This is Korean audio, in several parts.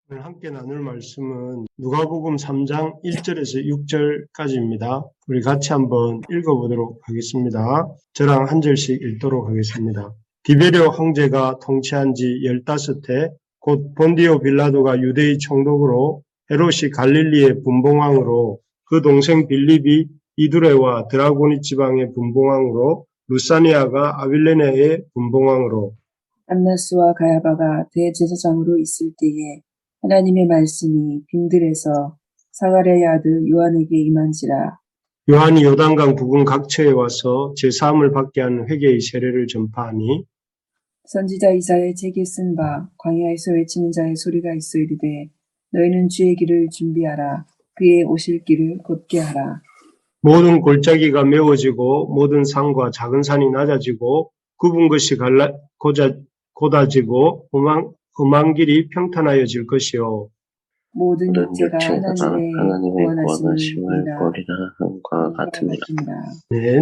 오늘 함께 나눌 말씀은 누가복음 3장 1절에서 6절까지입니다. 우리 같이 한번 읽어보도록 하겠습니다. 저랑 한 절씩 읽도록 하겠습니다. 디베리오 황제가 통치한 지 15해 곧 본디오 빌라도가 유대의 총독으로 헤롯이 갈릴리의 분봉왕으로 그 동생 빌립이 이두레와 드라고니 지방의 분봉왕으로 루사니아가 아빌레네의 분봉왕으로 안나스와 가야바가 대제사장으로 있을 때에 하나님의 말씀이 빈들에서 사가랴의 아들 요한에게 임한지라. 요한이 요단강 부근 각처에 와서 제사함을 받게 하는 회개의 세례를 전파하니 선지자 이사야의 책에 쓴 바 광야에서 외치는 자의 소리가 있어 이르되 너희는 주의 길을 준비하라. 그의 오실 길을 곧게 하라. 모든 골짜기가 메워지고 모든 산과 작은 산이 낮아지고 굽은 것이 곧아지고 험한 길이 평탄하여질 것이요 모든 육체가 하나님의 구원하심을 보리라 함과 같으니라. 네,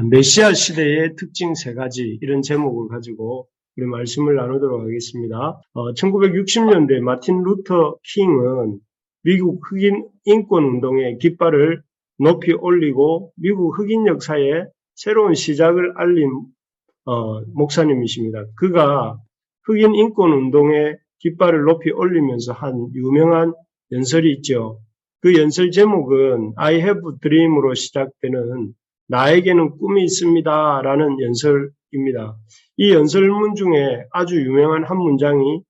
메시아 시대의 특징 세 가지 이런 제목을 가지고 우리 말씀을 나누도록 하겠습니다. 1960년대 마틴 루터 킹은 미국 흑인 인권 운동의 깃발을 높이 올리고 미국 흑인 역사에 새로운 시작을 알린 목사님이십니다. 그가 흑인 인권 운동의 깃발을 높이 올리면서 한 유명한 연설이 있죠. 그 연설 제목은 I have a dream으로 시작되는 나에게는 꿈이 있습니다 라는 연설입니다. 이 연설문 중에 아주 유명한 한 문장이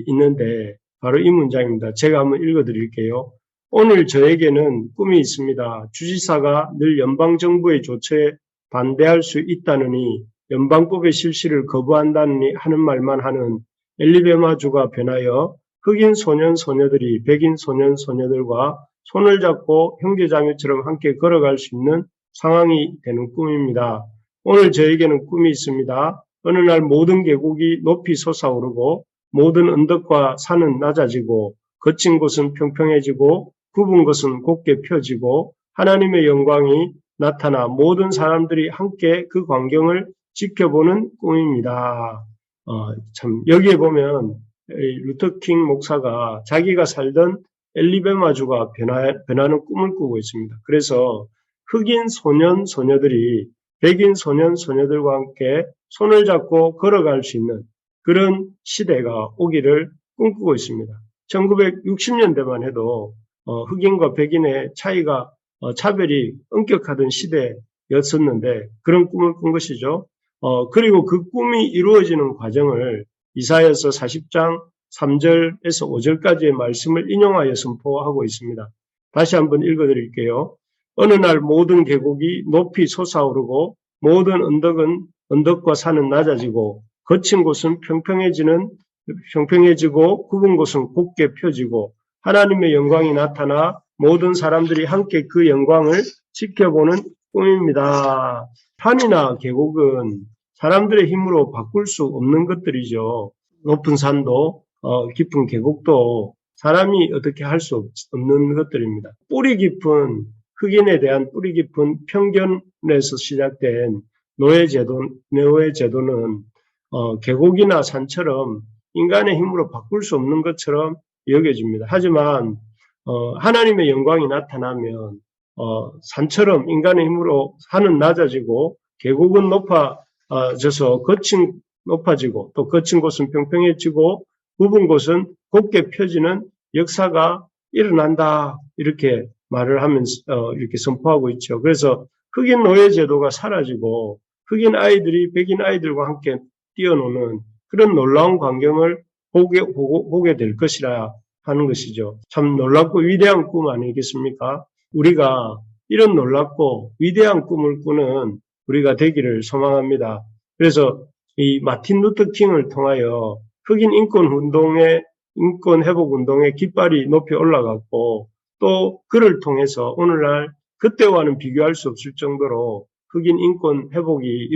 있는데 바로 이 문장입니다. 제가 한번 읽어드릴게요. 오늘 저에게는 꿈이 있습니다. 주지사가 늘 연방정부의 조처에 반대할 수 있다느니 연방법의 실시를 거부한다느니 하는 말만 하는 엘리베마주가 변하여 흑인 소년 소녀들이 백인 소년 소녀들과 손을 잡고 형제자매처럼 함께 걸어갈 수 있는 상황이 되는 꿈입니다. 오늘 저에게는 꿈이 있습니다. 어느 날 모든 계곡이 높이 솟아오르고 모든 언덕과 산은 낮아지고 거친 곳은 평평해지고 굽은 곳은 곱게 펴지고 하나님의 영광이 나타나 모든 사람들이 함께 그 광경을 지켜보는 꿈입니다. 참 여기에 보면 루터킹 목사가 자기가 살던 엘리베마주가 변하는 꿈을 꾸고 있습니다. 그래서 흑인 소년 소녀들이 백인 소년 소녀들과 함께 손을 잡고 걸어갈 수 있는 그런 시대가 오기를 꿈꾸고 있습니다. 1960년대만 해도 흑인과 백인의 차이가 차별이 엄격하던 시대였었는데 그런 꿈을 꾼 것이죠. 그리고 그 꿈이 이루어지는 과정을 이사야서 40장 3절에서 5절까지의 말씀을 인용하여 선포하고 있습니다. 다시 한번 읽어드릴게요. 어느 날 모든 계곡이 높이 솟아오르고 모든 언덕과 산은 낮아지고 거친 곳은 평평해지고 굽은 곳은 곱게 펴지고 하나님의 영광이 나타나 모든 사람들이 함께 그 영광을 지켜보는 꿈입니다. 산이나 계곡은 사람들의 힘으로 바꿀 수 없는 것들이죠. 높은 산도 깊은 계곡도 사람이 어떻게 할 수 없는 것들입니다. 뿌리 깊은 흑인에 대한 뿌리 깊은 편견에서 시작된 노예제도는 계곡이나 산처럼 인간의 힘으로 바꿀 수 없는 것처럼 여겨집니다. 하지만 하나님의 영광이 나타나면 산처럼 인간의 힘으로 산은 낮아지고 계곡은 높아져서 높아지고 또 거친 곳은 평평해지고 굽은 곳은 곱게 펴지는 역사가 일어난다 이렇게 말을 하면서 이렇게 선포하고 있죠. 그래서 흑인 노예 제도가 사라지고 흑인 아이들이 백인 아이들과 함께 뛰어노는 그런 놀라운 광경을 보게 될 것이라 하는 것이죠. 참 놀랍고 위대한 꿈 아니겠습니까? 우리가 이런 놀랍고 위대한 꿈을 꾸는 우리가 되기를 소망합니다. 그래서 이 마틴 루터 킹을 통하여 흑인 인권 회복 운동의 깃발이 높이 올라갔고 또 그를 통해서 오늘날 그때와는 비교할 수 없을 정도로 흑인 인권 회복이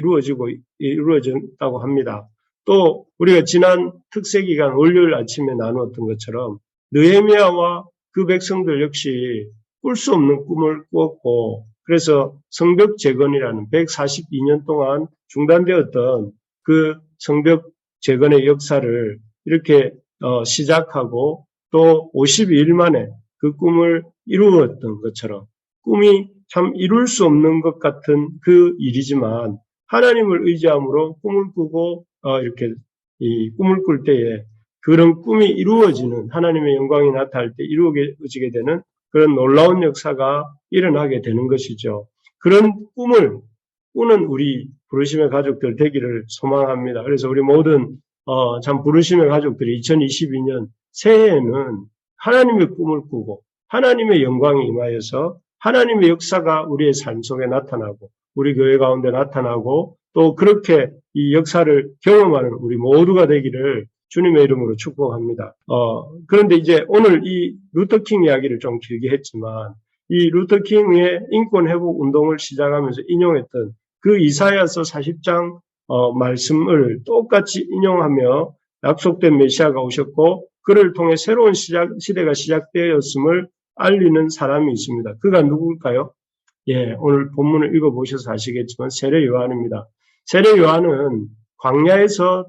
이루어졌다고 합니다. 또 우리가 지난 특세 기간 월요일 아침에 나누었던 것처럼 느헤미야와 그 백성들 역시 꿀 수 없는 꿈을 꾸었고 그래서 성벽 재건이라는 142년 동안 중단되었던 그 성벽 재건의 역사를 이렇게 시작하고 또 52일 만에 그 꿈을 이루었던 것처럼 꿈이 참 이룰 수 없는 것 같은 그 일이지만 하나님을 의지함으로 꿈을 꾸고 이렇게 이 꿈을 꿀 때에 그런 꿈이 이루어지는 하나님의 영광이 나타날 때 이루어지게 되는 그런 놀라운 역사가 일어나게 되는 것이죠. 그런 꿈을 꾸는 우리 부르심의 가족들 되기를 소망합니다. 그래서 우리 모든 참 부르심의 가족들이 2022년 새해에는 하나님의 꿈을 꾸고 하나님의 영광이 임하여서 하나님의 역사가 우리의 삶 속에 나타나고 우리 교회 가운데 나타나고 또 그렇게 이 역사를 경험하는 우리 모두가 되기를 주님의 이름으로 축복합니다. 그런데 이제 오늘 이 루터킹 이야기를 좀 길게 했지만 이 루터킹의 인권 회복 운동을 시작하면서 인용했던 그 이사야서 40장 말씀을 똑같이 인용하며 약속된 메시아가 오셨고 그를 통해 새로운 시대가 시작되었음을 알리는 사람이 있습니다. 그가 누굴까요? 예, 오늘 본문을 읽어보셔서 아시겠지만 세례 요한입니다. 세례 요한은 광야에서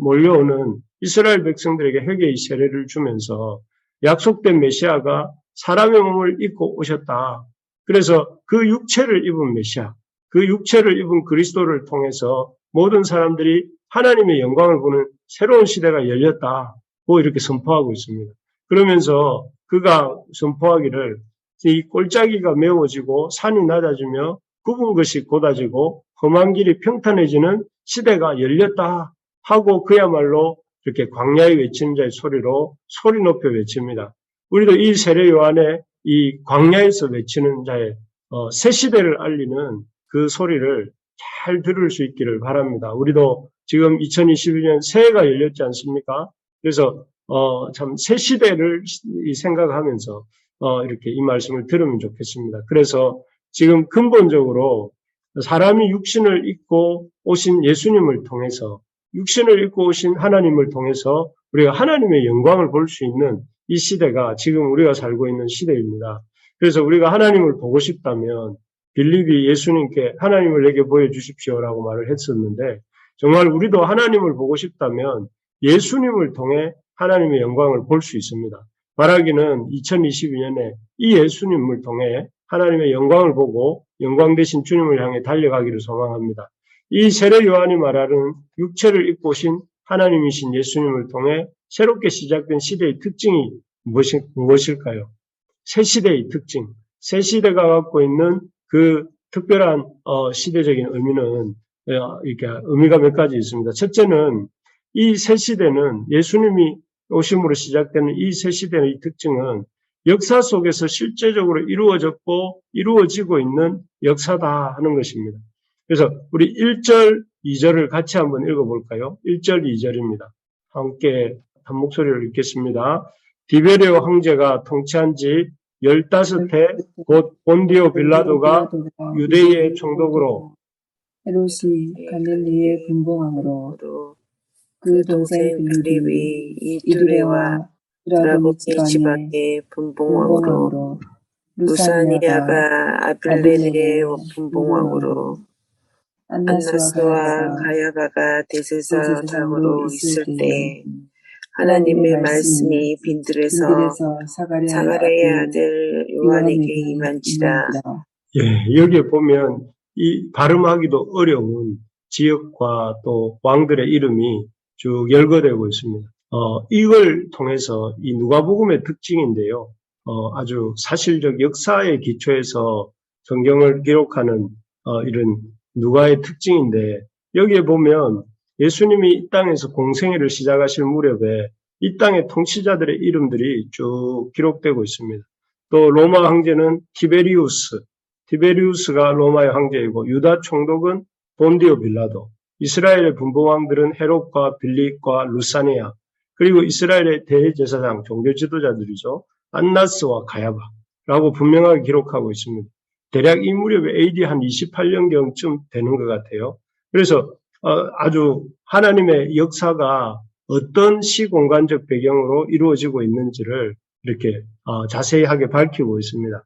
몰려오는 이스라엘 백성들에게 회개의 세례를 주면서 약속된 메시아가 사람의 몸을 입고 오셨다. 그래서 그 육체를 입은 메시아, 그 육체를 입은 그리스도를 통해서 모든 사람들이 하나님의 영광을 보는 새로운 시대가 열렸다고 이렇게 선포하고 있습니다. 그러면서 그가 선포하기를 이 골짜기가 메워지고 산이 낮아지며 굽은 것이 곧아지고 험한 길이 평탄해지는 시대가 열렸다 하고 그야말로 이렇게 광야에 외치는 자의 소리로 소리 높여 외칩니다. 우리도 이 세례 요한의 이 광야에서 외치는 자의 새 시대를 알리는 그 소리를 잘 들을 수 있기를 바랍니다. 우리도 지금 2021년 새해가 열렸지 않습니까? 그래서 참 새 시대를 생각하면서 이렇게 이 말씀을 들으면 좋겠습니다. 그래서 지금 근본적으로 사람이 육신을 입고 오신 예수님을 통해서 육신을 입고 오신 하나님을 통해서 우리가 하나님의 영광을 볼 수 있는 이 시대가 지금 우리가 살고 있는 시대입니다. 그래서 우리가 하나님을 보고 싶다면 빌립이 예수님께 하나님을 내게 보여주십시오라고 말을 했었는데 정말 우리도 하나님을 보고 싶다면 예수님을 통해 하나님의 영광을 볼 수 있습니다. 말하기는 2022년에 이 예수님을 통해 하나님의 영광을 보고 영광 되신 주님을 향해 달려가기를 소망합니다. 이 세례 요한이 말하는 육체를 입고 오신 하나님이신 예수님을 통해 새롭게 시작된 시대의 특징이 무엇일까요? 새 시대의 특징, 새 시대가 갖고 있는 그 특별한 시대적인 의미는 이렇게 의미가 몇 가지 있습니다. 첫째는 이 새 시대는 예수님이 오심으로 시작되는 이 새 시대의 특징은 역사 속에서 실제적으로 이루어졌고 이루어지고 있는 역사다 하는 것입니다. 그래서 우리 1절, 2절을 같이 한번 읽어볼까요? 1절, 2절입니다. 함께 한 목소리로 읽겠습니다. 디베레오 황제가 통치한 지 15해 곧 본디오 빌라도가 유대의 총독으로 헤롯이 갈릴리의 분봉왕으로 그 동생 빌립이 이두레와 드라고니 지방의 분봉왕으로 루사니아가 아빌레네의 분봉왕으로 안나스와 가야바가 대제사장으로 있을 때 하나님의 말씀이 빈들에서 사가랴의 아들 요한에게 임한지라. 예, 여기에 보면 이 발음하기도 어려운 지역과 또 왕들의 이름이 쭉 열거되고 있습니다. 이걸 통해서 이 누가복음의 특징인데요. 아주 사실적 역사의 기초에서 성경을 기록하는 이런 누가의 특징인데 여기에 보면 예수님이 이 땅에서 공생애를 시작하실 무렵에 이 땅의 통치자들의 이름들이 쭉 기록되고 있습니다. 또 로마 황제는 티베리우스가 로마의 황제이고 유다 총독은 본디오 빌라도, 이스라엘의 분봉왕들은 헤롯과 빌립과 루사니아, 그리고 이스라엘의 대제사장, 종교 지도자들이죠. 안나스와 가야바라고 분명하게 기록하고 있습니다. 대략 이 무렵에 AD 한 28년경쯤 되는 것 같아요. 그래서 아주 하나님의 역사가 어떤 시공간적 배경으로 이루어지고 있는지를 이렇게 자세하게 밝히고 있습니다.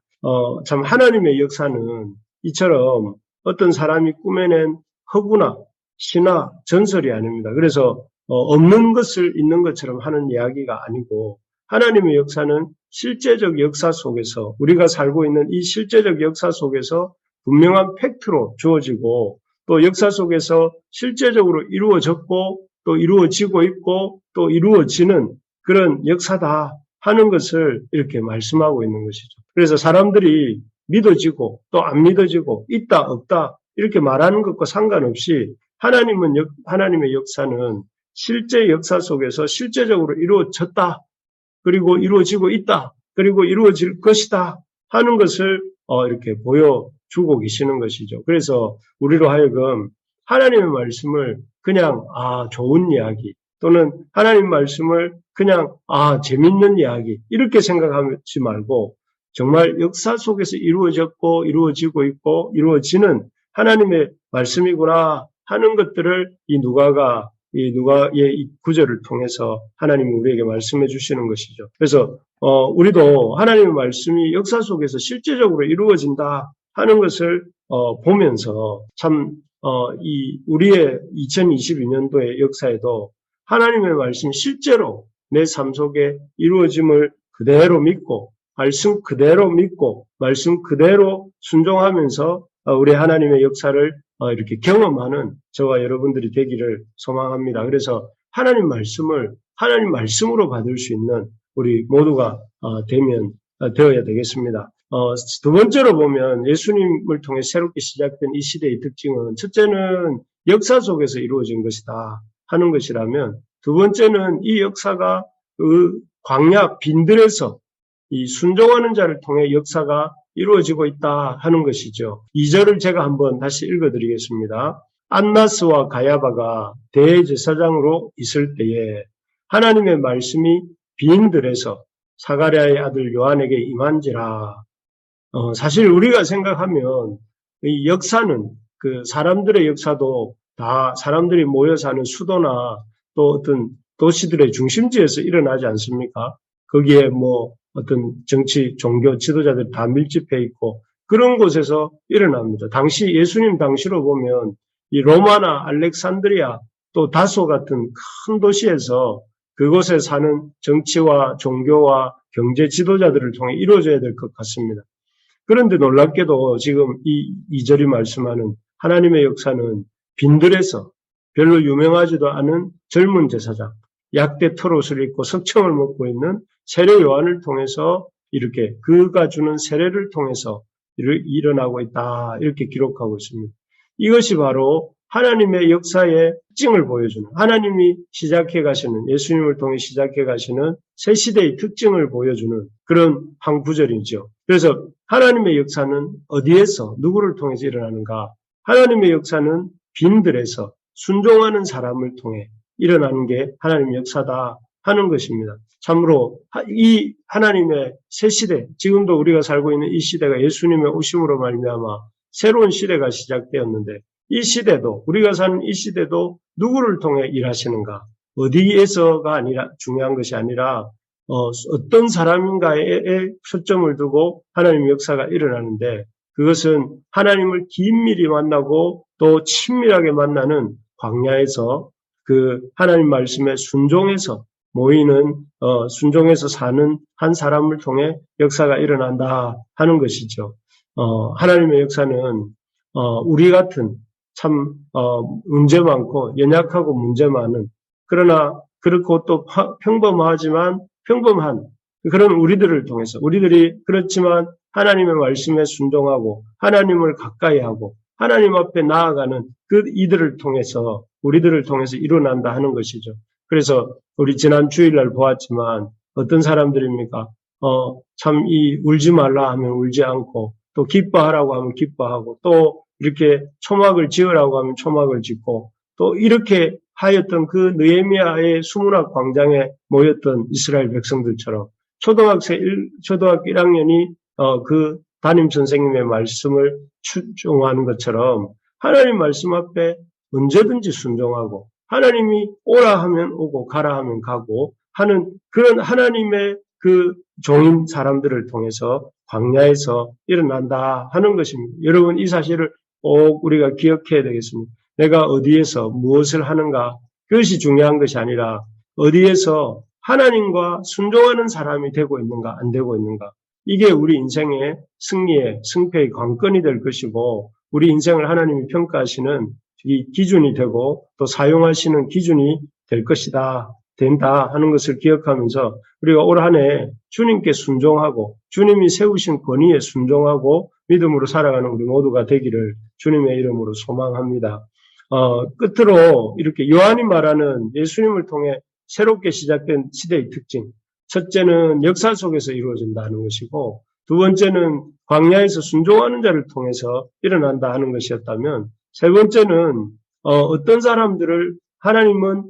참 하나님의 역사는 이처럼 어떤 사람이 꾸며낸 허구나 신화, 전설이 아닙니다. 그래서 없는 것을 있는 것처럼 하는 이야기가 아니고 하나님의 역사는 실제적 역사 속에서 우리가 살고 있는 이 실제적 역사 속에서 분명한 팩트로 주어지고 또 역사 속에서 실제적으로 이루어졌고 또 이루어지고 있고 또 이루어지는 그런 역사다 하는 것을 이렇게 말씀하고 있는 것이죠. 그래서 사람들이 믿어지고 또 안 믿어지고 있다 없다 이렇게 말하는 것과 상관없이 하나님의 역사는 실제 역사 속에서 실제적으로 이루어졌다. 그리고 이루어지고 있다. 그리고 이루어질 것이다. 하는 것을 이렇게 보여주고 계시는 것이죠. 그래서 우리로 하여금 하나님의 말씀을 그냥 좋은 이야기 또는 하나님 말씀을 그냥 재밌는 이야기 이렇게 생각하지 말고 정말 역사 속에서 이루어졌고 이루어지고 있고 이루어지는 하나님의 말씀이구나 하는 것들을 이 누가의 이 구절을 통해서 하나님이 우리에게 말씀해 주시는 것이죠. 그래서 우리도 하나님의 말씀이 역사 속에서 실제적으로 이루어진다 하는 것을 보면서 참 이 우리의 2022년도의 역사에도 하나님의 말씀이 실제로 내 삶 속에 이루어짐을 그대로 믿고 말씀 그대로 믿고 말씀 그대로 순종하면서 우리 하나님의 역사를 이렇게 경험하는 저와 여러분들이 되기를 소망합니다. 그래서 하나님 말씀을 하나님 말씀으로 받을 수 있는 우리 모두가 되어야 되겠습니다. 두 번째로 보면 예수님을 통해 새롭게 시작된 이 시대의 특징은 첫째는 역사 속에서 이루어진 것이다 하는 것이라면 두 번째는 이 역사가 그 광야 빈들에서 이 순종하는 자를 통해 역사가 이루어지고 있다 하는 것이죠. 2절을 제가 한번 다시 읽어드리겠습니다. 안나스와 가야바가 대제사장으로 있을 때에 하나님의 말씀이 빈들에서 사가랴의 아들 요한에게 임한지라. 사실 우리가 생각하면 이 역사는 그 사람들의 역사도 다 사람들이 모여 사는 수도나 또 어떤 도시들의 중심지에서 일어나지 않습니까? 거기에 어떤 정치, 종교 지도자들이 다 밀집해 있고 그런 곳에서 일어납니다. 예수님 당시로 보면 이 로마나 알렉산드리아 또 다소 같은 큰 도시에서 그곳에 사는 정치와 종교와 경제 지도자들을 통해 이루어져야 될 것 같습니다. 그런데 놀랍게도 지금 이 2절이 말씀하는 하나님의 역사는 빈들에서 별로 유명하지도 않은 젊은 제사장, 약대 털옷을 입고 석청을 먹고 있는 세례 요한을 통해서 이렇게 그가 주는 세례를 통해서 일어나고 있다 이렇게 기록하고 있습니다. 이것이 바로 하나님의 역사의 특징을 보여주는 하나님이 시작해 가시는 예수님을 통해 시작해 가시는 새 시대의 특징을 보여주는 그런 한 구절이죠. 그래서 하나님의 역사는 어디에서 누구를 통해서 일어나는가? 하나님의 역사는 빈들에서 순종하는 사람을 통해 일어나는 게 하나님의 역사다 하는 것입니다. 참으로 이 하나님의 새 시대, 지금도 우리가 살고 있는 이 시대가 예수님의 오심으로 말미암아 새로운 시대가 시작되었는데 이 시대도 우리가 사는 이 시대도 누구를 통해 일하시는가? 어디에서가 아니라 중요한 것이 아니라 어떤 사람인가에 초점을 두고 하나님의 역사가 일어나는데 그것은 하나님을 긴밀히 만나고 또 친밀하게 만나는 광야에서 그 하나님 말씀에 순종해서 모이는 순종해서 사는 한 사람을 통해 역사가 일어난다 하는 것이죠. 하나님의 역사는 우리 같은 참 문제 많고 연약하고 문제 많은 그러나 그렇고 또 평범하지만 평범한 그런 우리들을 통해서 우리들이 그렇지만 하나님의 말씀에 순종하고 하나님을 가까이 하고 하나님 앞에 나아가는 그 이들을 통해서 우리들을 통해서 일어난다 하는 것이죠. 그래서 우리 지난 주일날 보았지만 어떤 사람들입니까? 참 울지 말라 하면 울지 않고 또 기뻐하라고 하면 기뻐하고 또 이렇게 초막을 지으라고 하면 초막을 짓고 또 이렇게 하였던 그 느헤미야의 수문학 광장에 모였던 이스라엘 백성들처럼 초등학교 1학년이 그 담임 선생님의 말씀을 추종하는 것처럼 하나님 말씀 앞에 언제든지 순종하고 하나님이 오라 하면 오고 가라 하면 가고 하는 그런 하나님의 그 종인 사람들을 통해서 광야에서 일어난다 하는 것입니다. 여러분 이 사실을 꼭 우리가 기억해야 되겠습니다. 내가 어디에서 무엇을 하는가 그것이 중요한 것이 아니라 어디에서 하나님과 순종하는 사람이 되고 있는가, 안 되고 있는가. 이게 우리 인생의 승리의, 승패의 관건이 될 것이고, 우리 인생을 하나님이 평가하시는 이 기준이 되고, 또 사용하시는 기준이 될 것이다, 된다 하는 것을 기억하면서, 우리가 올 한 해 주님께 순종하고, 주님이 세우신 권위에 순종하고, 믿음으로 살아가는 우리 모두가 되기를 주님의 이름으로 소망합니다. 끝으로 이렇게 요한이 말하는 예수님을 통해 새롭게 시작된 시대의 특징. 첫째는 역사 속에서 이루어진다는 것이고, 두 번째는 광야에서 순종하는 자를 통해서 일어난다 하는 것이었다면, 세 번째는 어떤 사람들을 하나님은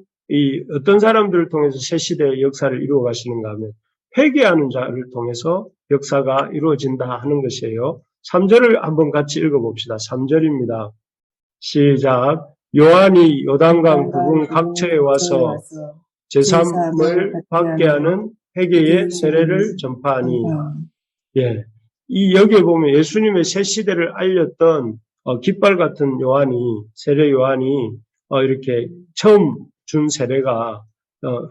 어떤 사람들을 통해서 새 시대의 역사를 이루어 가시는가 하면 회개하는 자를 통해서 역사가 이루어진다 하는 것이에요. 3절을 한번 같이 읽어봅시다. 3절입니다. 시작. 요한이 요단강 부근 각처에 와서 제3을 받게 하는 회개의 세례를 전파하니. 예. 여기에 보면 예수님의 새 시대를 알렸던 깃발 같은 요한이, 세례 요한이 이렇게 처음 준 세례가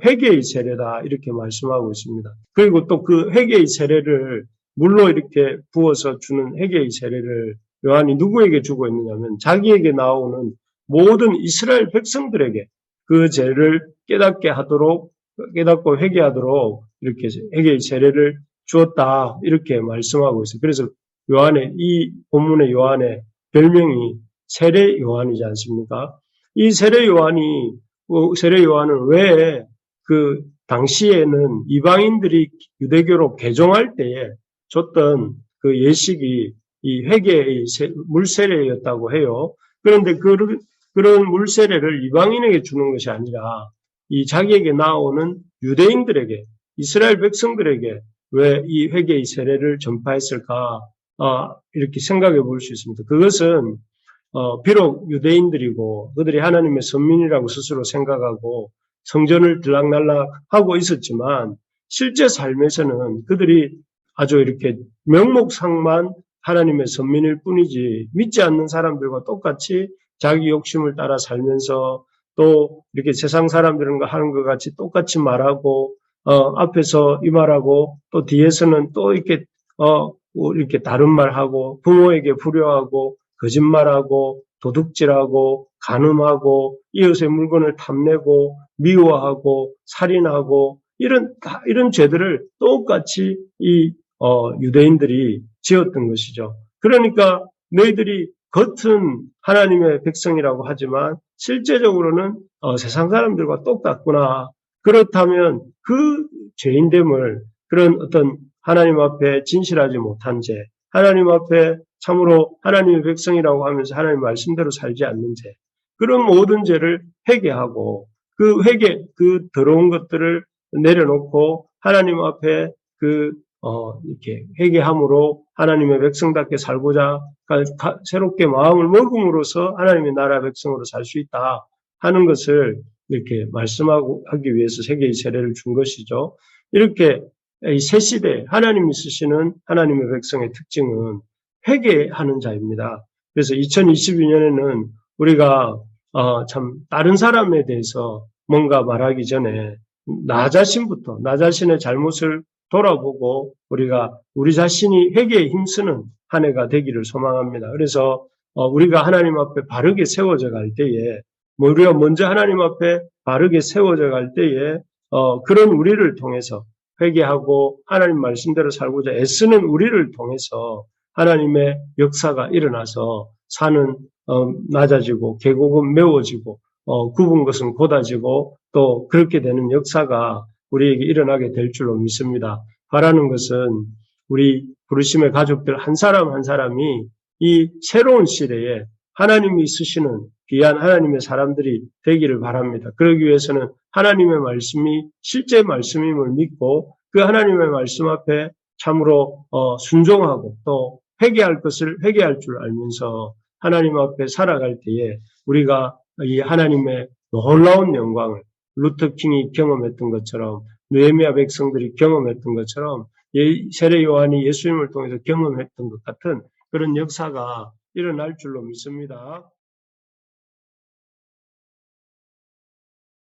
회개의 세례다 이렇게 말씀하고 있습니다. 그리고 또 그 회개의 세례를 물로 이렇게 부어서 주는 회개의 세례를 요한이 누구에게 주고 있느냐면 자기에게 나오는 모든 이스라엘 백성들에게 그 죄를 깨닫고 회개하도록 이렇게 회개의 세례를 주었다 이렇게 말씀하고 있어요. 그래서 이 본문의 요한의 별명이 세례 요한이지 않습니까? 이 세례 요한은 왜 그 당시에는 이방인들이 유대교로 개종할 때에 줬던 그 예식이 이 회개의 물세례였다고 해요. 그런데 그런 물세례를 이방인에게 주는 것이 아니라 이 자기에게 나오는 유대인들에게, 이스라엘 백성들에게 왜 이 회개의 세례를 전파했을까? 이렇게 생각해 볼 수 있습니다. 그것은 비록 유대인들이고 그들이 하나님의 선민이라고 스스로 생각하고 성전을 들락날락 하고 있었지만 실제 삶에서는 그들이 아주 이렇게 명목상만 하나님의 선민일 뿐이지 믿지 않는 사람들과 똑같이 자기 욕심을 따라 살면서 또 이렇게 세상 사람들과 하는 것 같이 똑같이 말하고 앞에서 이 말하고 또 뒤에서는 또 이렇게 이렇게 다른 말하고 부모에게 불효하고 거짓말하고 도둑질하고 간음하고 이웃의 물건을 탐내고 미워하고 살인하고 이런 죄들을 똑같이 이 유대인들이 지었던 것이죠. 그러니까 너희들이 겉은 하나님의 백성이라고 하지만 실제적으로는 세상 사람들과 똑같구나. 그렇다면 그 죄인됨을 그런 어떤 하나님 앞에 진실하지 못한 죄, 하나님 앞에 참으로 하나님의 백성이라고 하면서 하나님 말씀대로 살지 않는 죄, 그런 모든 죄를 회개하고 그 더러운 것들을 내려놓고 하나님 앞에 이렇게 회개함으로 하나님의 백성답게 살고자 새롭게 마음을 먹음으로써 하나님의 나라 백성으로 살 수 있다 하는 것을 이렇게 말씀하기 위해서 세계의 세례를 준 것이죠. 이렇게 이 새 시대 하나님이 쓰시는 하나님의 백성의 특징은 회개하는 자입니다. 그래서 2022년에는 우리가 참 다른 사람에 대해서 뭔가 말하기 전에 나 자신의 잘못을 돌아보고 우리 자신이 회개에 힘쓰는 한 해가 되기를 소망합니다. 그래서 우리가 하나님 앞에 바르게 세워져 갈 때에 우리가 먼저 하나님 앞에 바르게 세워져 갈 때에 그런 우리를 통해서 회개하고 하나님 말씀대로 살고자 애쓰는 우리를 통해서 하나님의 역사가 일어나서 산은 낮아지고 계곡은 메워지고 굽은 것은 곧아지고 또 그렇게 되는 역사가 우리에게 일어나게 될 줄로 믿습니다. 바라는 것은 우리 부르심의 가족들 한 사람 한 사람이 이 새로운 시대에 하나님이 쓰시는 귀한 하나님의 사람들이 되기를 바랍니다. 그러기 위해서는 하나님의 말씀이 실제 말씀임을 믿고 그 하나님의 말씀 앞에 참으로 순종하고 또 회개할 것을 회개할 줄 알면서 하나님 앞에 살아갈 때에 우리가 이 하나님의 놀라운 영광을 루터킹이 경험했던 것처럼 느헤미야 백성들이 경험했던 것처럼 세례 요한이 예수님을 통해서 경험했던 것 같은 그런 역사가 일어날 줄로 믿습니다.